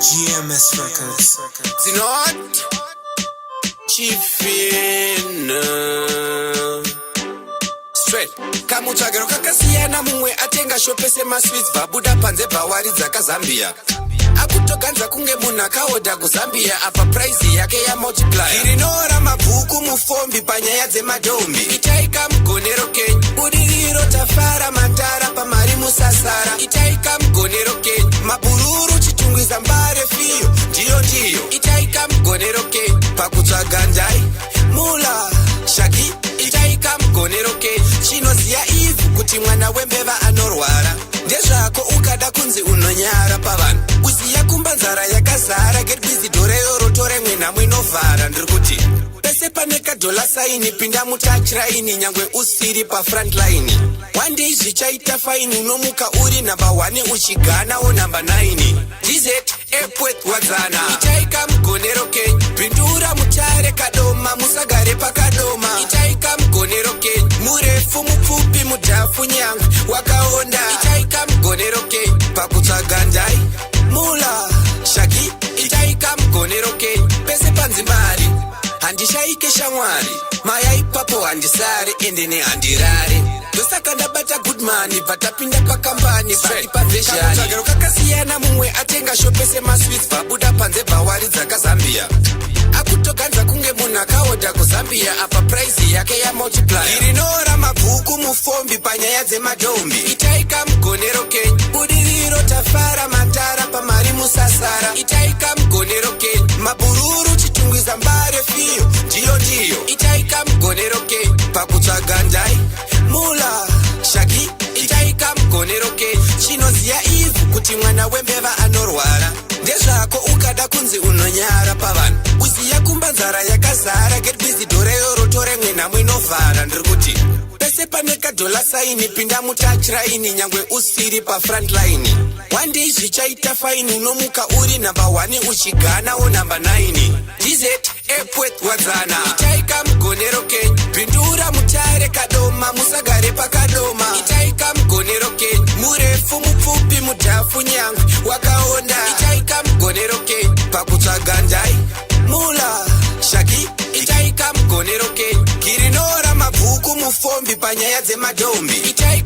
GMS Records. Zinot Chifina Straight kamutsvagiro kakasiyana mumwe atenga shopese masweets vabuda panze bhawari dzakazambia akutoganza kunge munhu akaodha kuzambia apa price yake yamultiply irinyora mabhuku mufombi panyaya dzemadhombi itai kamugonero kenyu budiriro tafara mantara pamari musasara itai kamugonero kenyu mabururu chitungwiza mbare fiyo ndiyo itai kamugonero kenyu pakutsvaga ndai mula shaki itai kamugonero kenyu chinoziya ivhu kuti mwana wembeva anorwara ndezvako ukada kunzi unonyara pavanhu uziya kumba nzara yakazara get busy dhoreyoro tore mwenhamwe inovhara ndiri kuti pese pane kadhola saini pinda mutachiraini nyangwe usiri pafrontline one day zvichaita faini unomuka uri namba 1 uchiganawo namba 9 dz epweth wadzana itai kamugonero kenyu pindura mutare kadoma musagare pakadoma itai kamugonero kenyu murefu mupfupi mudhafu nyangwe wakaonda itai kamugonero kenyu pakutsvaga ndai mula shaki itai kamugonero kenyu pese panzimbari handishaike shamwari maya ipapo handisare ende nehandirare ndosaka ndabata goodmani bvatapinda pakambani vatipavhezhani kakasiyana mumwe atenga shopese masweets vabuda panze bhawari dzakazambia akutoganza kunge munhu akaodha kuzambia apa price yake yamultiply irinyora mabhuku mufombi panyaya dzemadhombi itai kamugonero kenyu budiriro tafara mantara pamari musasara itai kamugonero kenyu mabururu chitungwiza mbare fiyo ndiyo itai kamugonero kenyu pakutsvaga ndai mula shaki itai kamugonero kenyu chinoziya ivhu kuti mwana wembeva anorwara ndezvako ukada kunzi unonyara pavanhu uziya kumba nzara yakazara get busy dhoreyoro tore mwenhamwe inovhara ndiri kuti pese pane kadhola saini pinda mutachiraini nyangwe usiri pafrontline one day zvichaita faini unomuka uri namba 1 uchiganawo namba 9 dz epweth wadzana itai kamugonero kenyu pindura mutare kadoma musagare pakadoma itai kamugonero kenyu murefu mupfupi mudhafu nyangwe wakaonda itai kamugonero kenyu pakutsvaga ndai mula shaki itai kamugonero kenyu kirinyora mabhuku mufombi panyaya dzemadhombi itai